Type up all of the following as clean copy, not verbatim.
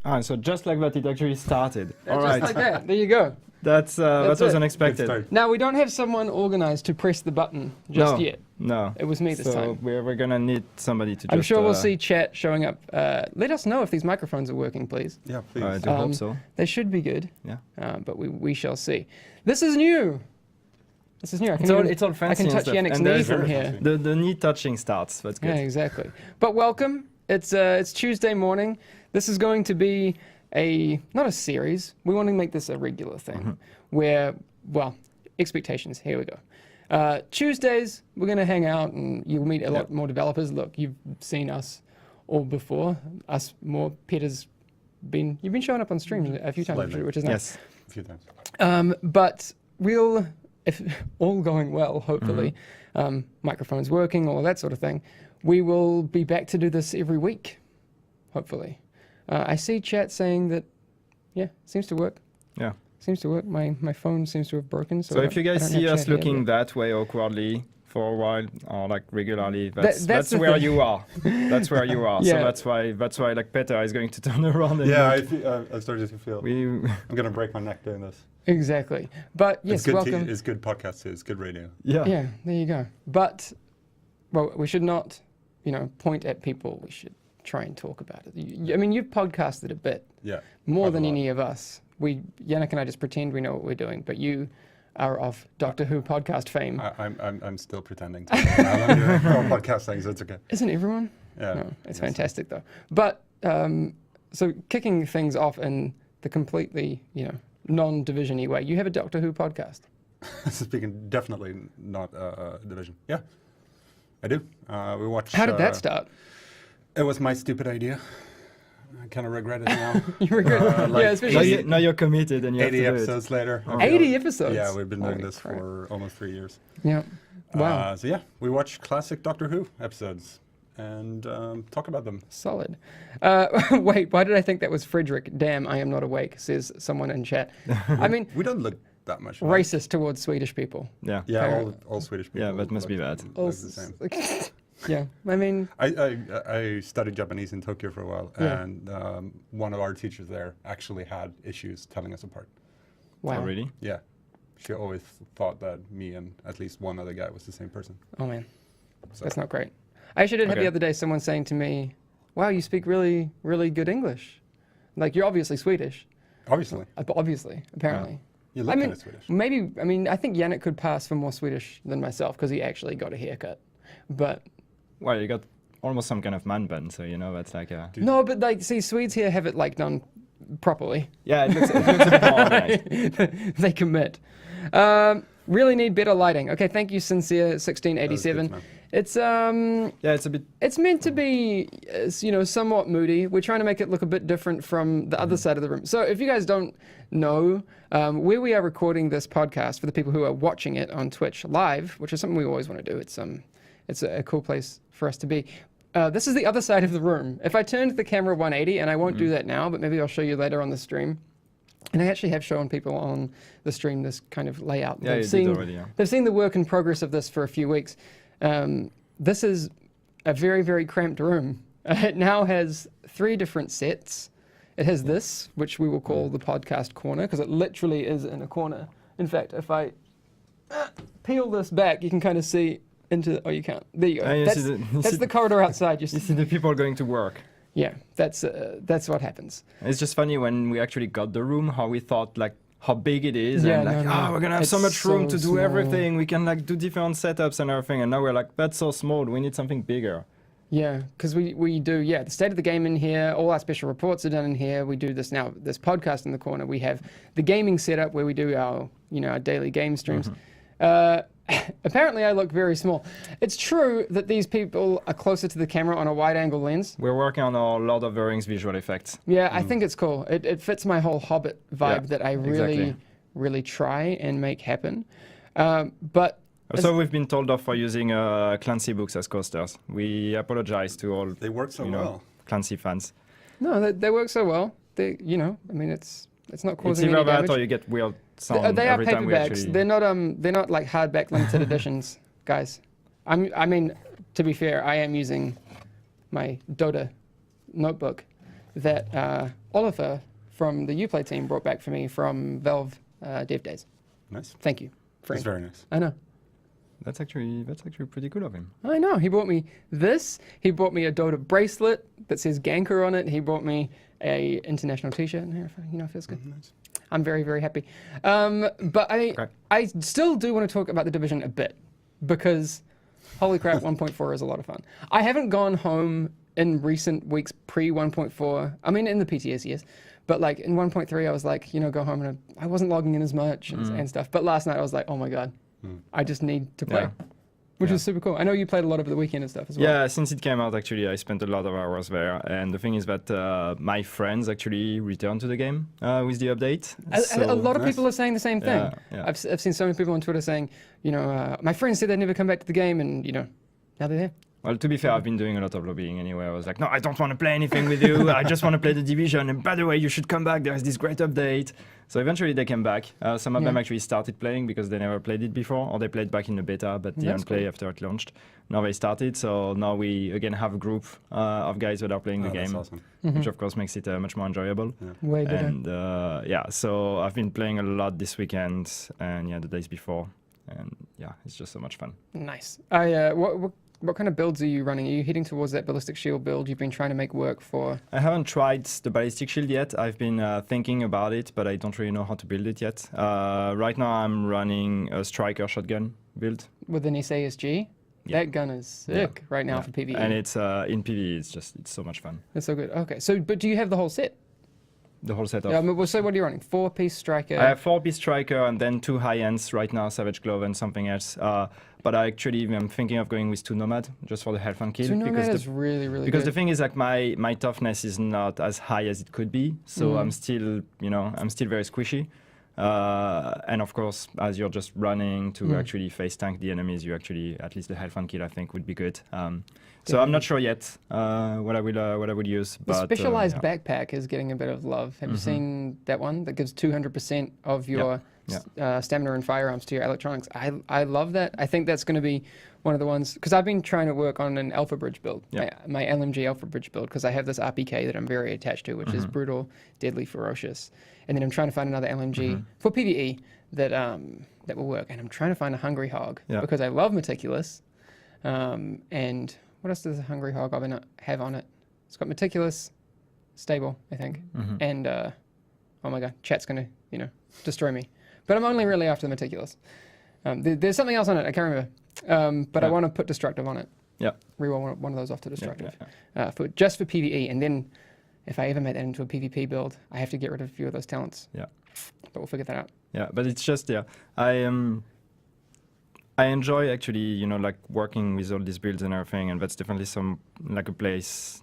So just like that, it actually started. All Just right. like that. There you go. That was it. unexpected. Now, we don't have someone organized to press the button just yet. No. It was me this time. So we're going to need somebody to I'm just... sure we'll see chat showing up. Let us know if these microphones are working, please. Yeah, please. I do hope so. They should be good. Yeah. But we shall see. This is new. This is new. It's all fancy. I can touch Yannick's knee from here. The knee touching starts. That's good. Yeah, exactly. But welcome. It's Tuesday morning. This is going to be not a series. We want to make this a regular thing where, well, expectations. Here we go. Tuesdays, we're going to hang out and you'll meet a lot more developers. Look, you've seen us all before. Us more. Peter's you've been showing up on streams a few times, Slightly. which is nice. Yes. A few times. But we'll, if all going well, hopefully, microphones working, all of that sort of thing, we will be back to do this every week, hopefully. I see chat saying that, seems to work. Yeah. Seems to work. My phone seems to have broken. So if you guys see us looking that that way awkwardly for a while or like regularly, that's where you are. That's where you are. Yeah. So that's why like Peter is going to turn around. And I started to feel I'm going to break my neck doing this. Exactly. But yes, welcome. It's good podcast too. It's good radio. Yeah. Yeah, there you go. But, well, we should not, point at people. We should try and talk about it. You've podcasted a bit. Yeah. More than any of us. Yannick and I just pretend we know what we're doing, but you are of Doctor Who podcast fame. I'm still pretending to. I'm doing podcast things. It's okay. Isn't everyone? Yeah. No, it's fantastic though. But so kicking things off in the completely non-division-y way, you have a Doctor Who podcast. Speaking definitely not division. Yeah, I do. We watched. How did that start? It was my stupid idea. I kind of regret it now. You regret it? Yeah, especially now you're committed and you have to 80 do episodes later. 80 episodes? Yeah, we've been doing Holy this crap. for almost 3 years. Yeah. Wow. So yeah, we watch classic Doctor Who episodes and talk about them. Solid. Wait, why did I think that was Frederick? Damn, I am not awake, says someone in chat. I mean, We don't look that much alike. racist towards Swedish people. Yeah. Yeah, all Swedish people. Yeah, that must be bad. Look the same. Yeah, I mean, I studied Japanese in Tokyo for a while, Yeah. and one of our teachers there actually had issues telling us apart. wow. Oh, really? Yeah, she always thought that me and at least one other guy was the same person. Oh man, So, that's not great. I actually did have Okay. the other day someone saying to me, wow, you speak really, really good English. Like, you're obviously Swedish. obviously, But obviously, apparently. you look kind of Swedish. Maybe, I think Yannick could pass for more Swedish than myself because he actually got a haircut. But Well, you got almost some kind of man bun, so that's like a... no, but like, see, Swedes here have it like done properly. Yeah, it looks a bit more organized. They commit. Really need better lighting. Okay, thank you, Sincere 1687. That was good, It's Yeah, it's a bit... it's meant to be somewhat moody. We're trying to make it look a bit different from the other side of the room. So if you guys don't know where we are recording this podcast, for the people who are watching it on Twitch live, which is something we always want to do. It's a cool place for us to be. This is the other side of the room. If I turned the camera 180, and I won't do that now, but maybe I'll show you later on the stream. And I actually have shown people on the stream this kind of layout. Yeah, you did already, yeah. They've seen the work in progress of this for a few weeks. This is a very, very cramped room. It now has 3 different sets. It has this, which we will call the podcast corner, because it literally is in a corner. In fact, if I peel this back, you can kind of see into... Oh, you can't. There you go. That's the corridor outside. You see the people going to work. Yeah, that's what happens. It's just funny when we actually got the room, how we thought like how big it is, Yeah, and like, no. we're gonna have It's so much room so to do small. everything. We can like do different setups and everything, and now we're like, that's so small. We need something bigger. Yeah, because we do, the state of the game in here, all our special reports are done in here. We do this now, this podcast in the corner. We have the gaming setup where we do our, our daily game streams. Apparently I look very small. It's true that these people are closer to the camera on a wide angle lens. We're working on our Lord of the Rings visual effects. Yeah, I think it's cool. It fits my whole Hobbit vibe that I really, exactly. really try and make happen. But Also, we've been told off for using Clancy books as coasters. We apologize to all They work so well. Clancy fans. no, they work so well. It's not causing It's any either that damage. or you get weird sound They are every time we paperbacks. actually... They're not like hardback limited editions, guys. To be fair, I am using my Dota notebook. that Oliver from the Uplay team brought back for me from Valve Dev Days. Nice. Thank you, friend. That's very nice. I know. That's actually pretty cool of him. I know. He bought me this. He bought me a Dota bracelet that says Ganker on it. He bought me a international T-shirt. You know, it feels good. Nice. I'm very, very happy. But I still do want to talk about the Division a bit because, holy crap, 1.4 is a lot of fun. I haven't gone home in recent weeks pre 1.4. I mean, in the PTS, yes. But like in 1.3, I was like, go home, and I wasn't logging in as much and stuff. But last night I was like, oh my God, I just need to play. Yeah. Which is super cool. I know you played a lot over the weekend and stuff as well. Yeah, since it came out, actually, I spent a lot of hours there. And the thing is that my friends actually returned to the game with the update. A lot of people are saying the same thing. Yeah, yeah. I've seen so many people on Twitter saying, my friends said they'd never come back to the game, and now they're there. Well, to be fair, I've been doing a lot of lobbying anyway. I was like, no, I don't want to play anything with you. I just want to play the Division. And by the way, you should come back. There's this great update. So eventually they came back. Some of them actually started playing because they never played it before, or they played back in the beta but didn't play after it launched. Now they started. So now we again have a group of guys that are playing the game, awesome. which of course makes it much more enjoyable. Yeah. Way better. And so I've been playing a lot this weekend and the days before. And yeah, it's just so much fun. Nice. What kind of builds are you running? Are you heading towards that ballistic shield build you've been trying to make work for? I haven't tried the ballistic shield yet. I've been thinking about it, but I don't really know how to build it yet. Right now I'm running a striker shotgun build. With an SASG? Yeah. That gun is sick right now for PvE. And it's in PvE, it's so much fun. That's so good. Okay, but do you have the whole set? The whole setup. Yeah, so what are you running? 4-piece striker? I have 4-piece striker and then 2 high-ends right now, Savage Glove and something else. But I'm thinking of going with 2 Nomad just for the health and kill. 2 Nomad is really, really because good. the thing is, like, my toughness is not as high as it could be. So I'm still, I'm still very squishy. And of course, as you're just running to actually face tank the enemies, you actually, at least the health and kill, I think, would be good. So I'm not sure yet what I would use. The but, specialized backpack is getting a bit of love. Have you seen that one that gives 200% of your stamina and firearms to your electronics? I love that. I think that's going to be one of the ones, because I've been trying to work on an Alpha Bridge build, my LMG Alpha Bridge build, because I have this RPK that I'm very attached to, which is brutal, deadly, ferocious. And then I'm trying to find another LMG for PvE that will work. And I'm trying to find a Hungry Hog because I love Meticulous. And what else does a Hungry Hog have on it? It's got Meticulous, Stable, I think. And, oh my God, chat's going to, destroy me. But I'm only really after the Meticulous. There's something else on it, I can't remember. But I want to put Destructive on it. Yeah. Reroll one of those off to Destructive. Just for PvE. And then if I ever make that into a PvP build, I have to get rid of a few of those talents. Yeah. But we'll figure that out. Yeah, but it's just, I enjoy actually, like working with all these builds and everything, and that's definitely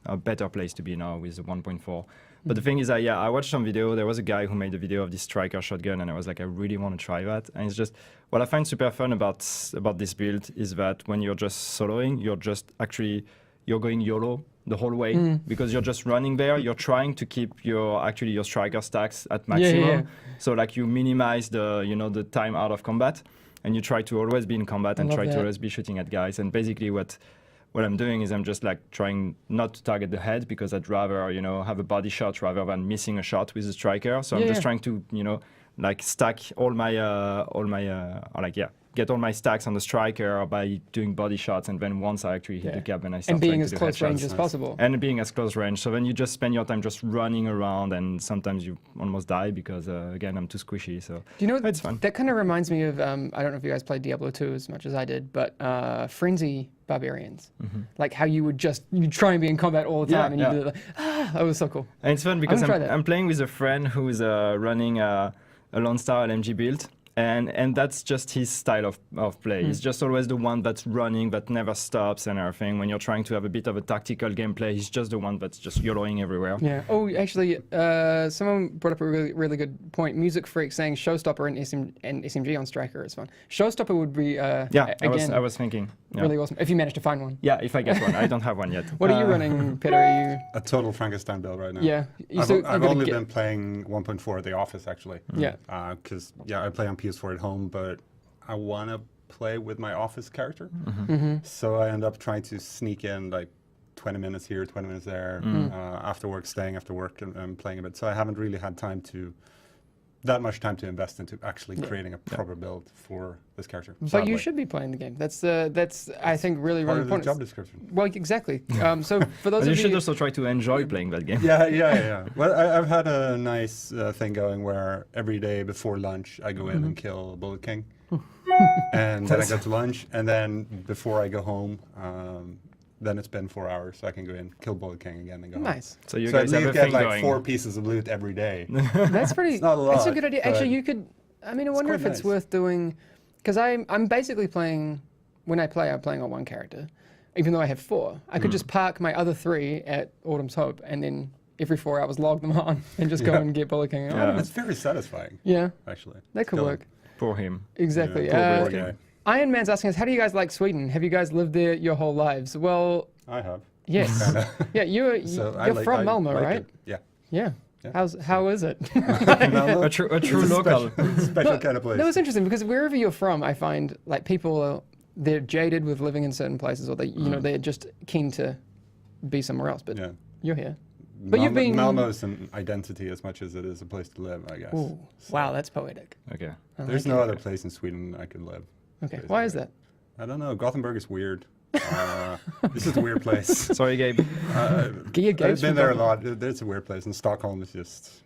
a better place to be now with the 1.4. But the thing is that, I watched some video. There was a guy who made a video of this striker shotgun, and I was like, I really want to try that. And it's just, what I find super fun about this build is that when you're just soloing, you're going YOLO the whole way because you're just running there. You're trying to keep your striker stacks at maximum. So like you minimize the time out of combat, and you try to always be in combat and try to always be shooting at guys. And basically what I'm doing is I'm just like trying not to target the head, because I'd rather have a body shot rather than missing a shot with a striker. So I'm just trying to stack get all my stacks on the striker by doing body shots, and then once I actually hit the cap, then I start being as close range as possible. And being as close range. So then you just spend your time just running around, and sometimes you almost die because again I'm too squishy. So do you know it's fun. That kind of reminds me of I don't know if you guys played Diablo 2 as much as I did, but Frenzy Barbarians, like how you try and be in combat all the time, and you do it that was so cool. And it's fun because I'm playing with a friend who's running a Lone Star LMG build. And that's just his style of play. He's just always the one that's running, that never stops and everything. When you're trying to have a bit of a tactical gameplay, he's just the one that's just YOLOing everywhere. Yeah. Oh, actually, someone brought up a really, really good point. Music Freak saying Showstopper and SMG on Striker is fun. Showstopper would be, I was thinking. Yeah. Really awesome. If you manage to find one. Yeah, if I get one. I don't have one yet. What are you running, Peter? Are you... A total Frankenstein build right now. Yeah. I've only been playing 1.4 at the office, actually. Yeah. Because, I play on PS4 at home, but I want to play with my office character. So I end up trying to sneak in, like, 20 minutes here, 20 minutes there, Mm. after work, staying after work and playing a bit. So I haven't really had that much time to invest into actually creating a proper build for this character. But sadly. you should be playing the game. That's I think really Part really of the important. job description. Well, exactly. So for those But you of should you, also try to enjoy playing that game. Yeah. Well, I've had a nice thing going where every day before lunch I go in and kill Bullet King, and then I go to lunch, and then before I go home, then it's been 4 hours, so I can go in, kill Bullet King again, and go home. nice. So you So guys at have a least get thing like going. 4 pieces of loot every day. That's pretty. It's not a That's a lot, good idea. but Actually, you could. I mean, I wonder quite if it's nice. worth doing, because I'm basically playing. When I play, I'm playing on one character, even though I have 4. I could just park my other 3 at Autumn's Hope, and then every 4 hours log them on and just go Yeah. and get Bullet King. Yeah. It's very satisfying, Yeah, actually. that could Kill work. him. Poor him. Exactly. Yeah, poor guy. Iron Man's asking us, how do you guys like Sweden? Have you guys lived there your whole lives? Well, I have. yes. Kinda. Yeah, you're from Malmo, like right? it. Yeah. Yeah. Yeah. How is it? Malmo, A true it's local. special kind of place. That was interesting because wherever you're from, I find like people they're jaded with living in certain places, or they're just keen to be somewhere else. But Yeah. you're here. But you've been- Malmo is an identity as much as it is a place to live, I guess. Ooh, So wow, that's poetic. Okay. I There's like no it. other place in Sweden I could live. Okay, why is that? I don't know. Gothenburg is weird. This is a weird place. Sorry, Gabe. Gabe's I've from been there a Gothenburg. lot. It's a weird place. And Stockholm is just...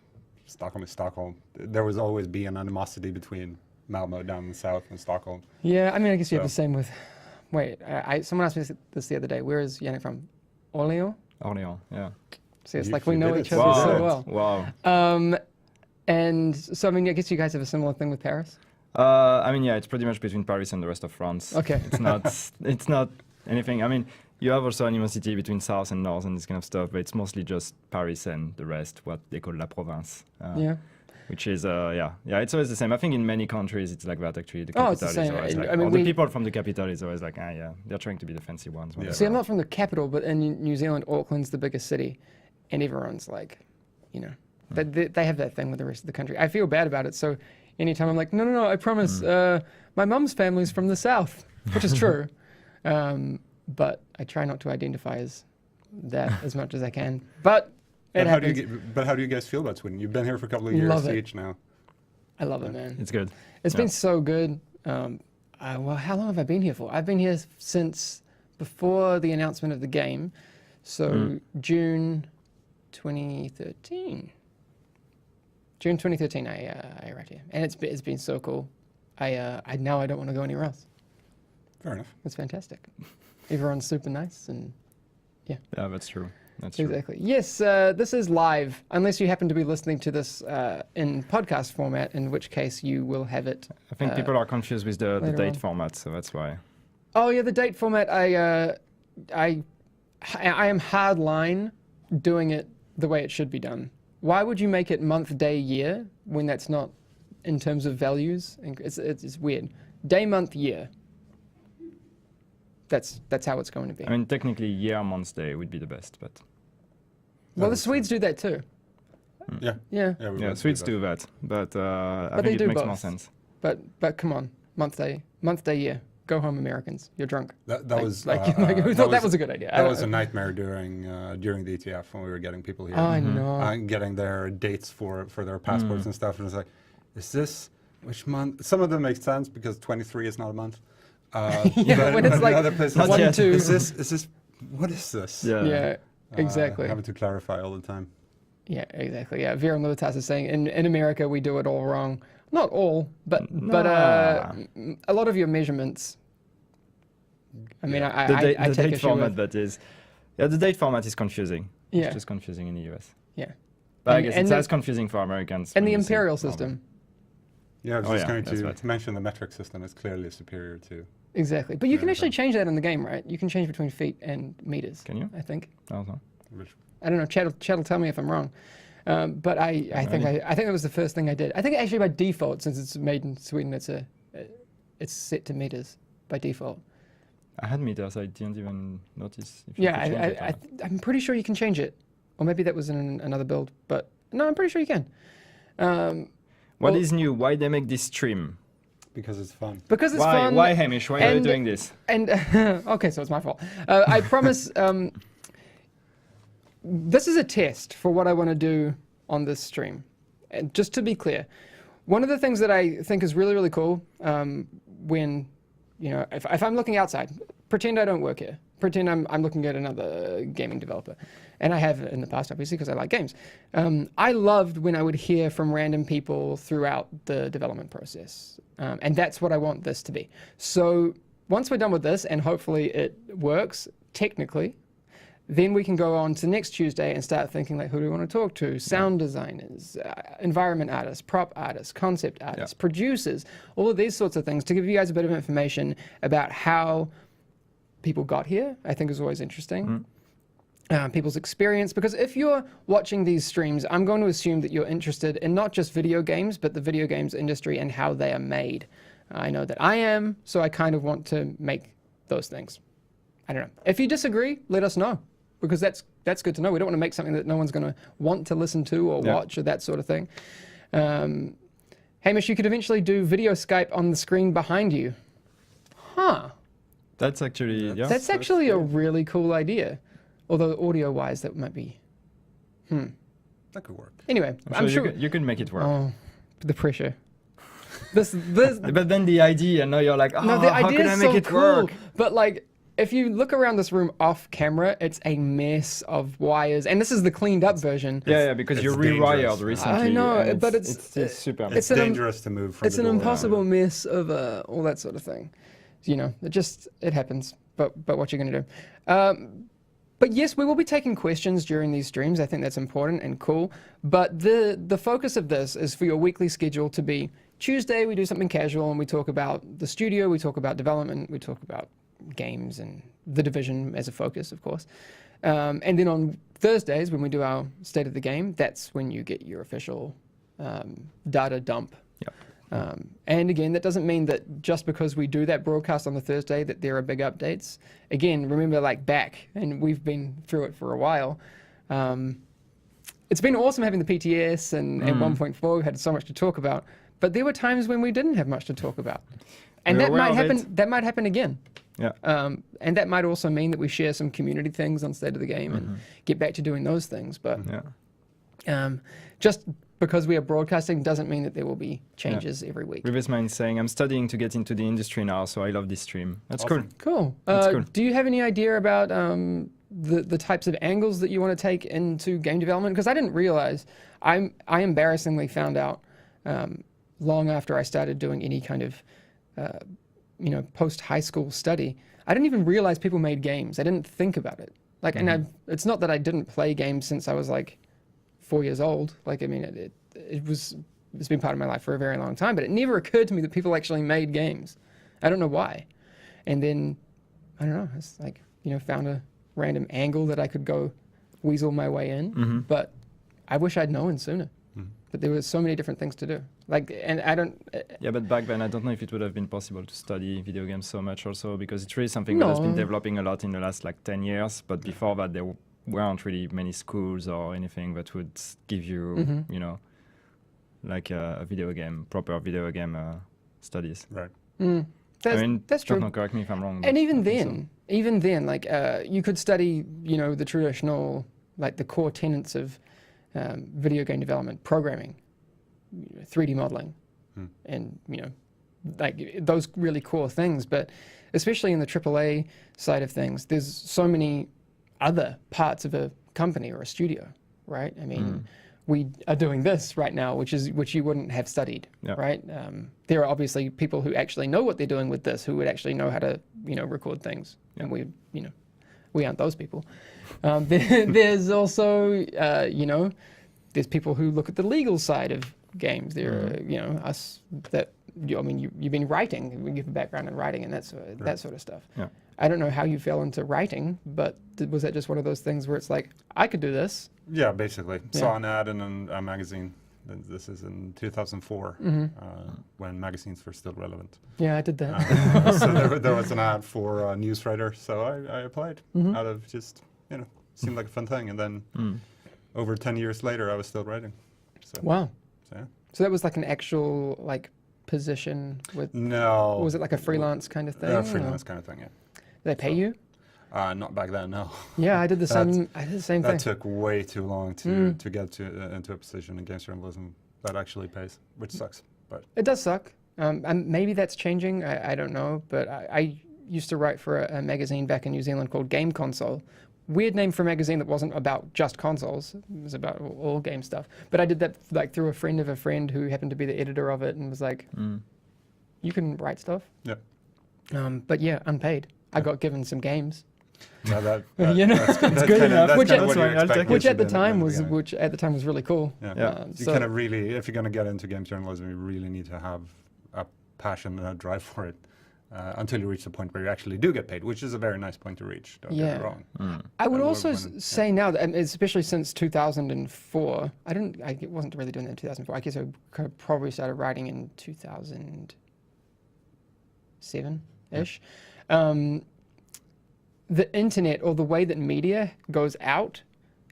Stockholm is Stockholm. There was always be an animosity between Malmo down in the south and Stockholm. Yeah, I mean, I guess you have So- the same with. Wait, someone asked me this the other day. Where is Yannick from? Orléans. Orléans, yeah. So it's You like we did know it. each other Wow. so well. Wow. And so I mean, I guess you guys have a similar thing with Paris. I mean, yeah, it's pretty much between Paris and the rest of France. Okay. It's not anything. I mean, you have also animosity between south and north and this kind of stuff, but it's mostly just Paris and the rest, what they call la province. Yeah. Which is, it's always the same. I think in many countries it's like that actually. The Oh, capital it's the is same. always like, I mean, or the we- people from the capital is always like, they're trying to be the fancy ones. Yeah. whatever. See, I'm not from the capital, but in New Zealand, Auckland's the biggest city, and everyone's like, they have that thing with the rest of the country. I feel bad about it, so anytime I'm like, no, I promise, my mum's family's from the south, which is true, but I try not to identify as that as much as I can. But it happens. How do you guys feel about Sweden? You've been here for a couple of years Love it. each now. I love it, man. It's good. It's Yeah. been so good. Well, how long have I been here for? I've been here since before the announcement of the game, so June 2013. June 2013, I arrived here, and it's been so cool. I now I don't want to go anywhere else. Fair enough. It's fantastic. Everyone's super nice, and Yeah, that's true. That's true. exactly. Yes, this is live, unless you happen to be listening to this in podcast format, in which case you will have it. I think people are confused with the later date on. format, so that's why. Oh yeah, the date format. I am hardline doing it the way it should be done. Why would you make it month, day, year when that's not in terms of values? It's weird. Day, month, year. That's how it's going to be. I mean, technically, year, month, day would be the best, but Well, the makes Swedes do that too. Yeah. Yeah, Yeah, we yeah, both Swedes that. do that. But I But they think do it makes both. more sense. but come on, month, day, year. Go home, Americans. You're drunk. That Like- was like who thought that was a good idea? I That don't- was a nightmare during the ETF when we were getting people here. Oh, I know. Getting their dates for their passports and stuff, and it's like, is this which month? Some of them make sense because 23 is not a month. Yeah, when it's in like other places, Not one, yet. two. is this what is this? Yeah. Yeah, exactly. Having to clarify all the time. Yeah, exactly. Yeah, Vera Militas is saying in America we do it all wrong. Not all, but Nah. a lot of your measurements. I mean, I The take date issue format with. that is, the date format is confusing. Yeah. It's just confusing in the US. Yeah, But I And- guess and it's the- as confusing for Americans. and when the you say imperial Malmo. system. Yeah, I was Oh, just yeah, going that's to right. mention the metric system is clearly superior to. Exactly, but you can Yeah, actually okay. change that in the game, right? You can change between feet and meters. Can you? I think. Also. Which, I don't know. Chad will tell me if I'm wrong. But I think that was the first thing I did. I think actually by default, since it's made in Sweden, it's set to meters by default. I had meters. I didn't even notice. If you Yeah, could change it. I'm pretty sure you can change it, or maybe that was in another build. But no, I'm pretty sure you can. What well- is new? Why they make this stream? because it's fun. Because it's Why? fun. Why, Hamish? Why are you and- doing this? And okay, so it's my fault. I promise. this is a test for what I want to do on this stream. And just to be clear, one of the things that I think is really, really cool when, if I'm looking outside, pretend I don't work here. Pretend I'm looking at another gaming developer. And I have in the past, obviously, because I like games. I loved when I would hear from random people throughout the development process. And that's what I want this to be. So once we're done with this, and hopefully it works technically, then we can go on to next Tuesday and start thinking like, who do we want to talk to? Sound designers, environment artists, prop artists, concept artists, producers, all of these sorts of things to give you guys a bit of information about how people got here. I think is always interesting. People's experience, because if you're watching these streams, I'm going to assume that you're interested in not just video games, but the video games industry and how they are made. I know that I am, so I kind of want to make those things. I don't know. If you disagree, let us know, because that's good to know. We don't want to make something that no one's going to want to listen to or watch or that sort of thing. Hamish, you could eventually do video Skype on the screen behind you. Huh. That's actually, That's actually a really cool idea. Although audio-wise, that might be, That could work. Anyway, I'm sure you can make it work. Oh, the pressure. This. But then the idea, now you're like, No, the how idea can I is make so it cool. work? But like, if you look around this room off camera, it's a mess of wires, and this is the cleaned up version. Yeah, because you It's rewired dangerous. recently. I know, and but it's super. It's an dangerous to move from It's the an door. impossible mess of all that sort of thing. It happens. But what you're gonna do? But yes, we will be taking questions during these streams. I think that's important and cool. But the focus of this is for your weekly schedule to be Tuesday, we do something casual and we talk about the studio, we talk about development, we talk about games and the Division as a focus, of course. And then on Thursdays, when we do our State of the Game, that's when you get your official data dump. Yep. And again, that doesn't mean that just because we do that broadcast on the Thursday that there are big updates. Again, remember back, and we've been through it for a while. It's been awesome having the PTS and 1.4. We've had so much to talk about, but there were times when we didn't have much to talk about, and that might happen. That might happen again. Yeah. And that might also mean that we share some community things on State of the Game and get back to doing those things. But just because we are broadcasting doesn't mean that there will be changes every week. Reverse Mind saying, I'm studying to get into the industry now, so I love this stream. That's Awesome. Cool. That's cool. Do you have any idea about the types of angles that you want to take into game development? Because I didn't realize, I embarrassingly found out long after I started doing any kind of post-high school study, I didn't even realize people made games. I didn't think about it. And it's not that I didn't play games since I was 4 years old. It's been part of my life for a very long time, but it never occurred to me that people actually made games. I don't know why. And then, I don't know, it's found a random angle that I could go weasel my way in, but I wish I'd known sooner. But there were so many different things to do. And I don't... Yeah, but back then, I don't know if it would have been possible to study video games so much also, because it's really something that has been developing a lot in the last 10 years. But before that, there weren't really many schools or anything that would give you, a video game, proper video game studies. Right. That's true. Don't know, correct me if I'm wrong. And even then, you could study, the traditional, the core tenets of video game development, programming, 3D modeling, and those really core things. But especially in the AAA side of things, there's so many other parts of a company or a studio, right? I mean, we are doing this right now, which you wouldn't have studied, right? There are obviously people who actually know what they're doing with this, who would actually know how to, record things, and we aren't those people. There's also, there's people who look at the legal side of games. There are, us that, you've been writing, we give a background in writing and that sort of stuff. Yeah. I don't know how you fell into writing, but was that just one of those things where it's I could do this? Yeah, basically. Saw an ad in a magazine. This is in 2004, when magazines were still relevant. Yeah, I did that. So there was an ad for a news writer, so I applied out of just, seemed like a fun thing. And then over 10 years later, I was still writing. So, wow. So, yeah. So that was an actual position with... No. Or was it a freelance kind of thing? Freelance kind of thing, yeah. Did they pay you? Not back then, no. Yeah, I did the same. I did the same thing. That took way too long to get to into a position in games journalism that actually pays, which sucks. But It does suck. And maybe that's changing. I don't know. But I used to write for a magazine back in New Zealand called Game Console. Weird name for a magazine that wasn't about just consoles. It was about all game stuff. But I did that like through a friend of a friend who happened to be the editor of it and was like, you can write stuff. yeah, But yeah, unpaid. I got given some games. no, You know, that's good kinda- enough. that's Which kinda at- what you I'll take expect it. Which to at the be in time was beginning. really cool. Yeah. So- You kind of really, if you're going to get into games journalism, you really need to have a passion and a drive for it until you reach the point where you actually do get paid, which is a very nice point to reach. Don't get Yeah. me wrong. I would When- also when- say now that, and especially since 2004, I wasn't really doing that in 2004. I guess I probably started writing in 2007-ish. The internet or the way that media goes out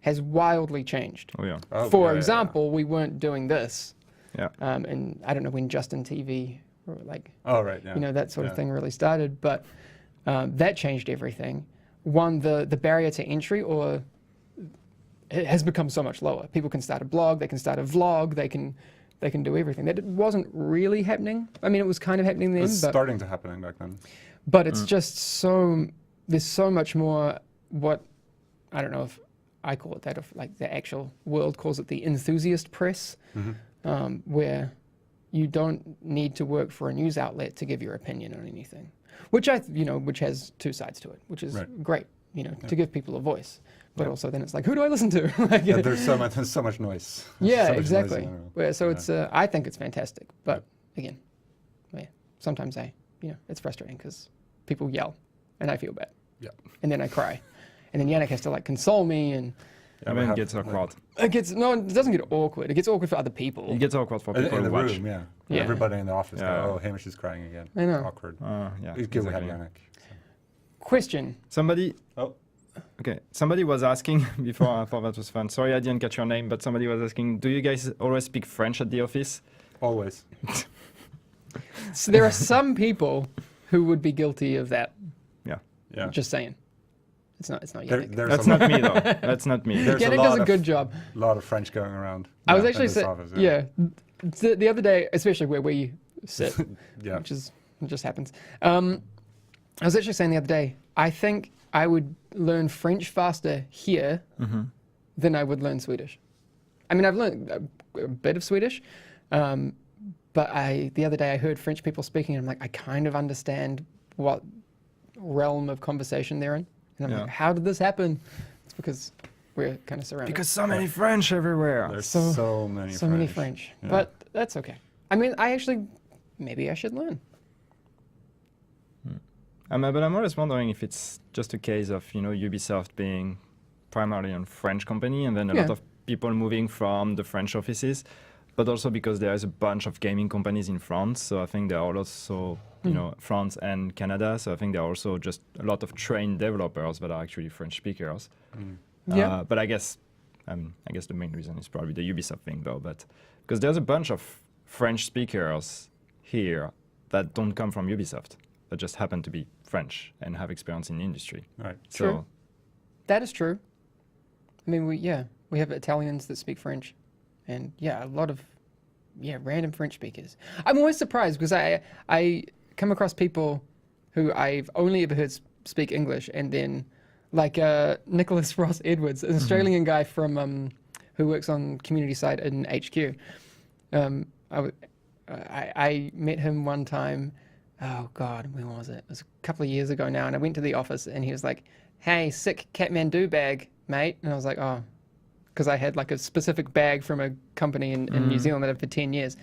has wildly changed. Oh yeah. Oh, For yeah, yeah, example, we weren't doing this. Yeah. And I don't know when Justin TV or like yeah. Oh, right. Yeah. you know, that sort of Yeah. thing really started. But that changed everything. One, the barrier to entry it has become so much lower. People can start a blog, they can start a vlog, they can do everything. That wasn't really happening. I mean, it was kind of happening It then, was but starting to happen back then. it's just there's so much more what, I don't know if I call it that, if like the actual world calls it the enthusiast press, where you don't need to work for a news outlet to give your opinion on anything, which has two sides to it, which is Right. great, to give people a voice. But also then it's like, who do I listen to? Like, Yeah, there's so much noise. yeah, So much noise exactly. in general. Where, so Yeah. it's I think it's fantastic, but again, sometimes it's frustrating because people yell and I feel bad. Yeah. And then I cry. And then Yannick has to like console me and I mean, it gets awkward. it doesn't get awkward. It gets awkward for other people. It gets awkward for people In the who watch. room, yeah. Yeah. Everybody in the office Yeah. go, oh, Hamish is crying again. I know. Awkward. Yeah. It's good we have exactly. Yannick. Question. Somebody. Oh. Okay. Somebody was asking before. I thought that was fun. Sorry, I didn't catch your name, but somebody was asking, do you guys always speak French at the office? Always. So there are some people who would be guilty of that. Yeah. Just saying. It's not There- Yannick. there's That's a not me though. That's not me. There's Yannick lot does a of- good job. lot of French going around. I was in actually this saying, office, the other day, especially where we sit, Yeah. which is it just happens. I was actually saying the other day, I think I would learn French faster here than I would learn Swedish. I mean, I've learned a bit of Swedish, but the other day I heard French people speaking, and I'm like, I kind of understand what realm of conversation they're in, and I'm Yeah. like, how did this happen? It's because we're kind of surrounded. Because so many French everywhere. There's So- so many so French. many French, Yeah. but that's okay. I mean, maybe I should learn. But I'm always wondering if it's just a case of Ubisoft being primarily a French company, and then a lot Yeah. of people moving from the French offices, but also because there is a bunch of gaming companies in France. So I think there are also France and Canada. So I think there are also just a lot of trained developers that are actually French speakers. Yeah. But I guess the main reason is probably the Ubisoft thing, though. But because there's a bunch of French speakers here that don't come from Ubisoft, that just happen to be French and have experience in the industry. Right. True. So That is true. I mean, we have Italians that speak French, and a lot of random French speakers. I'm always surprised because I come across people who I've only ever heard speak English, and then like Nicholas Ross Edwards, an Australian guy from who works on community side in HQ. I met him one time. Oh God, when was it? It was a couple of years ago now, and I went to the office, and he was like, "Hey, sick Kathmandu bag, mate," and I was like, "Oh," because I had like a specific bag from a company in New Zealand that I had for 10 years.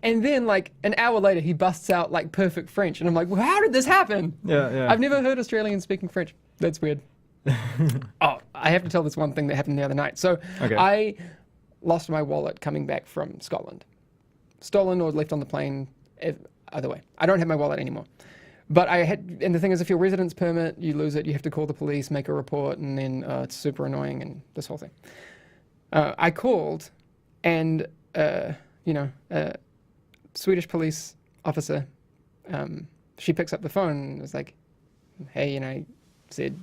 And then like an hour later, he busts out like perfect French, and I'm like, well, how did this happen? yeah. I've never heard Australians speaking French. That's weird. Oh, I have to tell this one thing that happened the other night. So Okay. I lost my wallet coming back from Scotland. Stolen or left on the plane, either way. I don't have my wallet anymore. But and the thing is, if your residence permit, you lose it, you have to call the police, make a report, and then it's super annoying and this whole thing. I called, and Swedish police officer, she picks up the phone and was like, "Hey, said,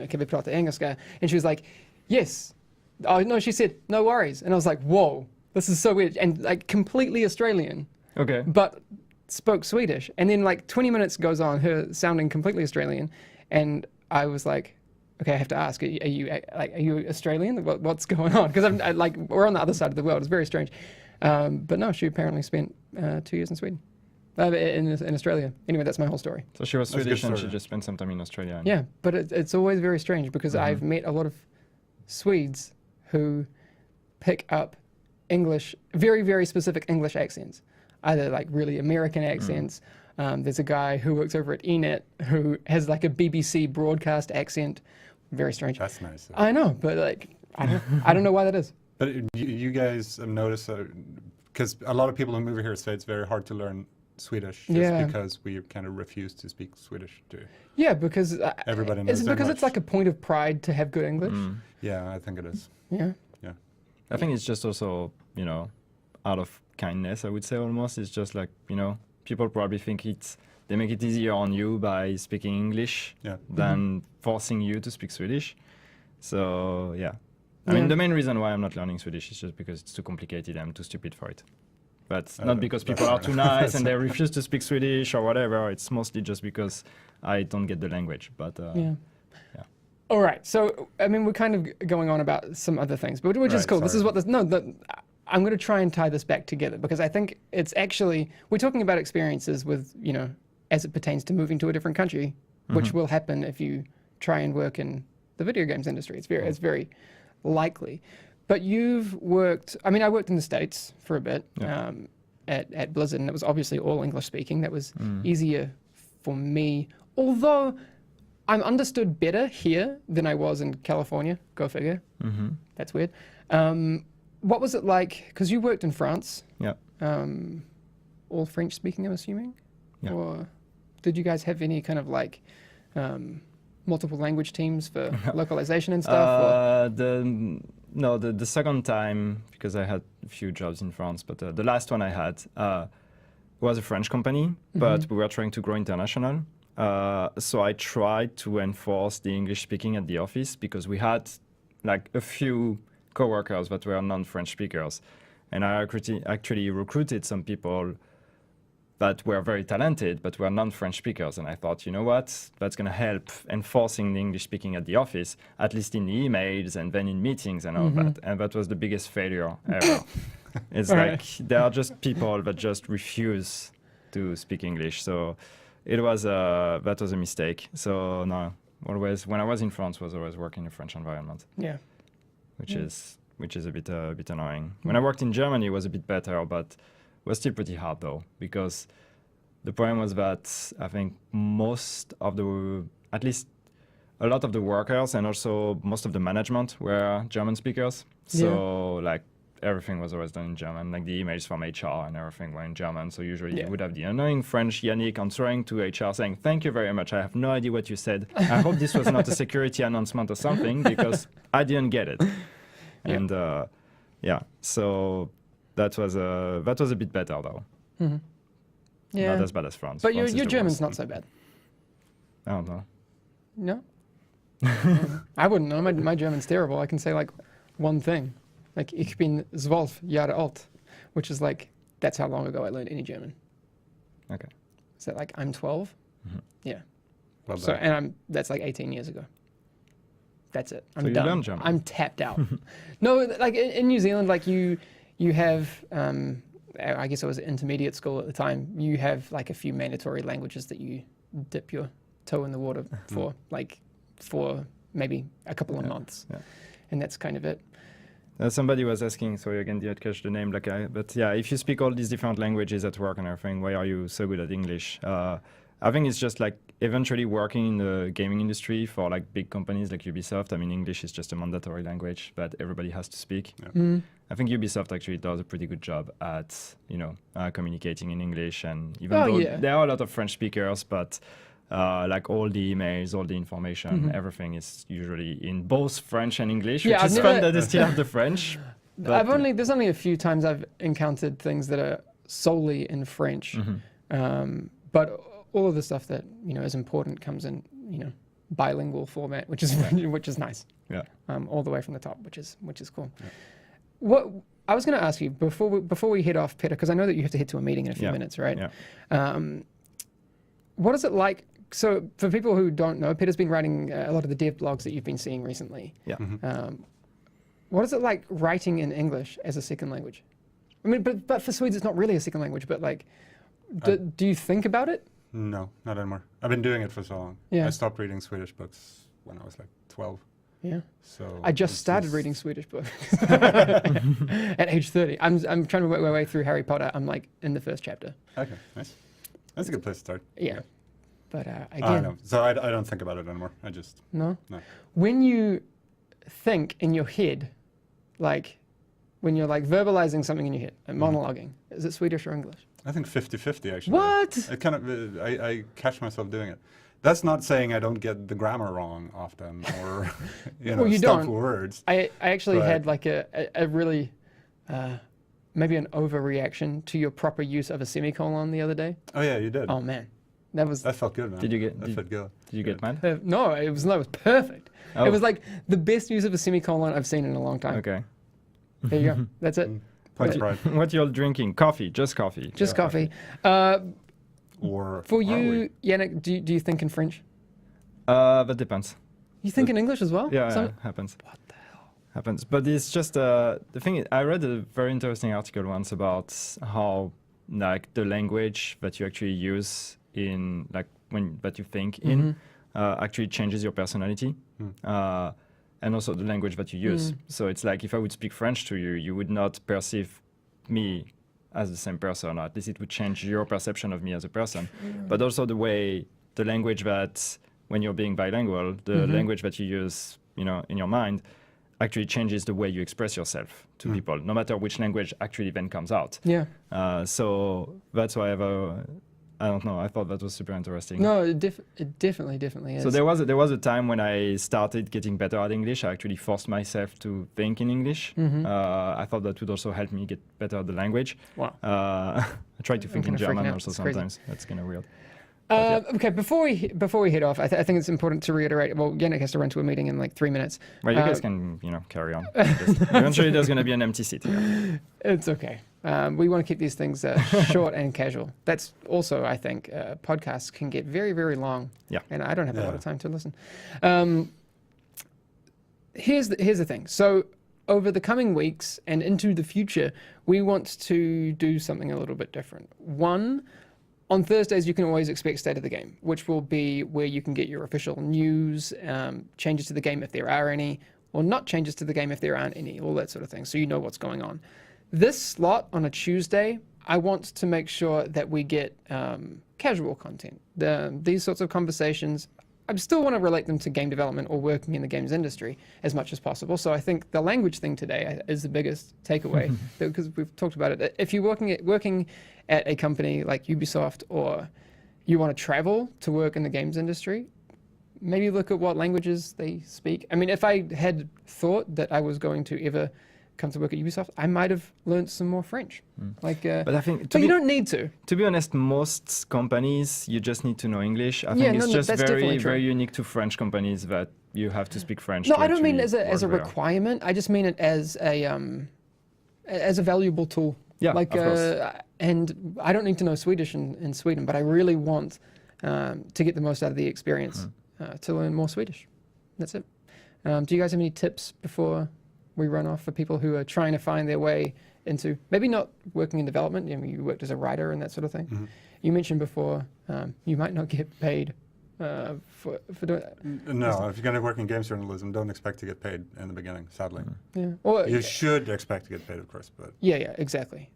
can we prata engelska? And she was like, yes. Oh, no, she said, no worries. And I was like, whoa, this is so weird. And like completely Australian, Okay. but spoke Swedish. And then like 20 minutes goes on, her sounding completely Australian. And I was like, okay, I have to ask, are you Australian? What's going on? Because I'm like, we're on the other side of the world. It's very strange. But no, she apparently spent 2 years in Sweden. In Australia. Anyway, that's my whole story. So she was That's a good Swedish and she story. just spent some time in Australia. And Yeah, but it's always very strange because I've met a lot of Swedes who pick up English, very, very specific English accents, either like really American accents. There's a guy who works over at ENET who has like a BBC broadcast accent. Very strange. That's nice. I know, but like, I don't know why that is. But you guys have noticed, because a lot of people who move here say it's very hard to learn Swedish just Yeah. because we kind of refuse to speak Swedish too. Yeah, because Everybody knows it's their because it's much. like a point of pride to have good English. Yeah, I think it is. Yeah. Yeah. I think it's just also, out of kindness, I would say almost. It's just like, people probably think they make it easier on you by speaking English Yeah. than forcing you to speak Swedish. So, yeah. I mean, Yeah. the main reason why I'm not learning Swedish is just because it's too complicated and I'm too stupid for it. But not because that's people are fair too enough. nice and they refuse to speak Swedish or whatever. It's mostly just because I don't get the language. But Yeah. yeah. All right. So, I mean, we're kind of going on about some other things, but which is Right, cool. This is sorry. what this, no, I'm going to try and tie this back together because I think it's actually, we're talking about experiences with, as it pertains to moving to a different country, which will happen if you try and work in the video games industry. It's very likely. But you've worked, I mean, I worked in the States for a bit Yeah. at Blizzard, and it was obviously all English speaking. That was easier for me. Although I'm understood better here than I was in California. Go figure. That's weird. What was it like? Because you worked in France. Yeah. All French speaking, I'm assuming? Yeah. Or did you guys have any kind of like multiple language teams for localization and stuff? Or? The second time, because I had a few jobs in France, but the last one I had was a French company, but we were trying to grow international. So I tried to enforce the English speaking at the office because we had like a few coworkers that were non-French speakers. And I actually recruited some people that were very talented, but were non-French speakers. And I thought, you know what, that's going to help enforcing the English speaking at the office, at least in the emails and then in meetings and all that. And that was the biggest failure ever. It's like there are just people that just refuse to speak English. So that was a mistake. So no, always when I was in France, was always working in a French environment. Yeah. Which is a bit annoying. When I worked in Germany, it was a bit better, but it was still pretty hard though, because the problem was that I think at least a lot of the workers and also most of the management were German speakers. So like everything was always done in German, like the emails from HR and everything were in German. So usually you would have the annoying French Yannick answering to HR saying, "Thank you very much. I have no idea what you said. I hope this was not a security announcement or something because I didn't get it." And so that was a bit better though. Yeah. Not as bad as France. But France is your the German's worst. not so bad. I don't know. No? I wouldn't know. My German's terrible. I can say like one thing. Like, ich bin 12 Jahre alt, which is like, that's how long ago I learned any German. Okay. Is that like, I'm 12? Yeah. Well So, done. and that's like 18 years ago. That's it. I'm So you done. learned German? I'm tapped out. No, like in New Zealand, like you have, I guess I was at intermediate school at the time. You have like a few mandatory languages that you dip your toe in the water for, like for maybe a couple of months. Yeah. And that's kind of it. Somebody was asking, sorry again, didn't catch the name. But yeah, if you speak all these different languages at work and everything, why are you so good at English? I think it's just like eventually working in the gaming industry for like big companies like Ubisoft. I mean, English is just a mandatory language that everybody has to speak. Yeah. I think Ubisoft actually does a pretty good job at communicating in English, and even Oh, though yeah. there are a lot of French speakers, but like all the emails, all the information, everything is usually in both French and English, Yeah, which I've is never- fun that they still have the French. But There's only a few times I've encountered things that are solely in French. But all of the stuff that, is important comes in, bilingual format, which is which is nice. Yeah. All the way from the top, which is cool. Yeah. What I was going to ask you before we head off, Peter, because I know that you have to head to a meeting in a few minutes, right? Yeah. What is it like? So for people who don't know, Peter's been writing a lot of the dev blogs that you've been seeing recently. Yeah. What is it like writing in English as a second language? I mean, but for Swedes, it's not really a second language, but like, do you think about it? No, not anymore. I've been doing it for so long. Yeah. I stopped reading Swedish books when I was like 12. Yeah. So I just started reading Swedish books at age 30. I'm trying to work my way through Harry Potter. I'm like in the first chapter. Okay, nice. That's a good place to start. Yeah. But I again, know. So I don't think about it anymore. I just no. no. When you think in your head, like when you're like verbalizing something in your head and monologuing, is it Swedish or English? I think 50-50 actually. What? I kind of I catch myself doing it. That's not saying I don't get the grammar wrong often or Well, you stuff don't. for words. I actually But- had like a really maybe an overreaction to your proper use of a semicolon the other day. Oh yeah, you did. Oh man, that was That felt good, man. Did you get- That did- felt good. Did you get mad? no, it was perfect. Oh. It was like the best use of a semicolon I've seen in a long time. Okay. There you go. That's it. Points pride. What you're drinking? Coffee, just coffee. Just Yeah. coffee. Or For are you, we? Yannick, do you think in French? That depends. You think in English as well? Yeah, Some- yeah, happens. What the hell? Happens. But it's just the thing is, I read a very interesting article once about how like the language that you actually use in like when that you think in actually changes your personality. And also the language that you use. So it's like if I would speak French to you, you would not perceive me as the same person, or at least it would change your perception of me as a person. But also the way, the language that, when you're being bilingual, the language that you use, in your mind, actually changes the way you express yourself to people, no matter which language actually then comes out. Yeah. So that's why I don't know, I thought that was super interesting. No, it definitely is. So there was a time when I started getting better at English. I actually forced myself to think in English. I thought that would also help me get better at the language. Wow. I try to think in kinda freaking German out. also It's crazy. sometimes. That's kind of weird. Okay, before we head off, I think it's important to reiterate. Well, Yannick has to run to a meeting in like 3 minutes. Well, you guys can, carry on. Eventually, there's going to be an empty seat here. It's okay. We want to keep these things short and casual. That's also, I think, podcasts can get very, very long. Yeah. And I don't have a lot Yeah. of time to listen. Here's the thing. So over the coming weeks and into the future, we want to do something a little bit different. One, on Thursdays, you can always expect State of the Game, which will be where you can get your official news, changes to the game if there are any, or not changes to the game if there aren't any, all that sort of thing, so you know what's going on. This slot on a Tuesday, I want to make sure that we get casual content. These sorts of conversations, I still want to relate them to game development or working in the games industry as much as possible. So I think the language thing today is the biggest takeaway because we've talked about it. If you're working at a company like Ubisoft or you want to travel to work in the games industry, maybe look at what languages they speak. I mean, if I had thought that I was going to ever come to work at Ubisoft, I might have learned some more French. But I think, But you don't need to. to be honest, most companies, you just need to know English. I Yeah, think it's no, just that's very, definitely true. very unique to French companies that you have to speak French. No, to I don't mean actually as a work there. requirement. I just mean it as a valuable tool. Yeah, like, of course. and I don't need to know Swedish in Sweden, but I really want to get the most out of the experience to learn more Swedish. That's it. Do you guys have any tips before we run off for people who are trying to find their way into maybe not working in development? You worked as a writer and that sort of thing. You mentioned before you might not get paid for doing that. No, if you're going to work in games journalism, don't expect to get paid in the beginning, sadly. Yeah. Or You should expect to get paid, of course, but yeah, exactly.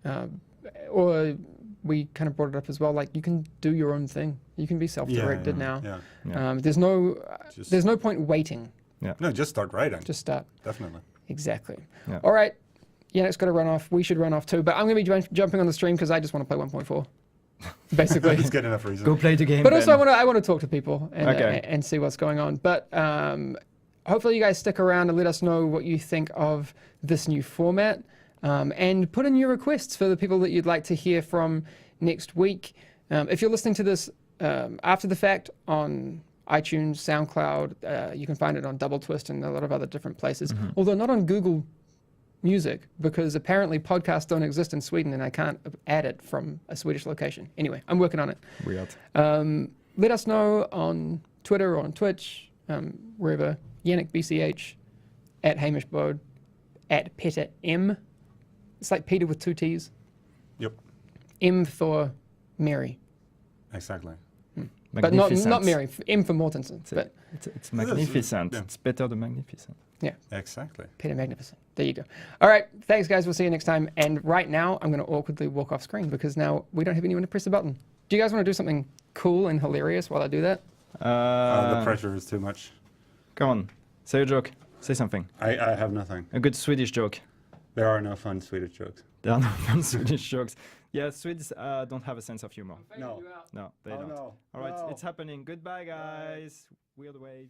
Or we kind of brought it up as well. Like you can do your own thing. You can be self-directed now. Yeah. Yeah. There's no point waiting. No, just start writing. Just start. Definitely. Exactly. Yeah. All right. Yannick's got to run off. We should run off too. But I'm going to be jumping on the stream because I just want to play 1.4. Basically. It's good enough reason. Go play the game. But also then. I want to talk to people and, Okay. and see what's going on. But hopefully you guys stick around and let us know what you think of this new format. And put in your requests for the people that you'd like to hear from next week. If you're listening to this after the fact on iTunes, SoundCloud. You can find it on Double Twist and a lot of other different places. Although not on Google Music, because apparently podcasts don't exist in Sweden and I can't add it from a Swedish location. Anyway, I'm working on it. Weird. Let us know on Twitter or on Twitch, wherever. Yannick BCH, at Hamish Bode, at Peter M. It's like Peter with 2 T's. Yep. M for Mary. Exactly. But not Mary. M for Mortensen. But It's magnificent. Yeah. It's better than magnificent. yeah, Exactly. Peter Magnificent. There you go. All right. Thanks, guys. We'll see you next time. And right now, I'm going to awkwardly walk off screen because now we don't have anyone to press a button. Do you guys want to do something cool and hilarious while I do that? The pressure is too much. Come on. Say a joke. Say something. I have nothing. A good Swedish joke. There are no fun Swedish jokes. There are no fun Swedish jokes. Yeah, Swedes don't have a sense of humor. No. No, they Oh, don't. no. All right, No. it's happening. Goodbye, guys. Weird wave.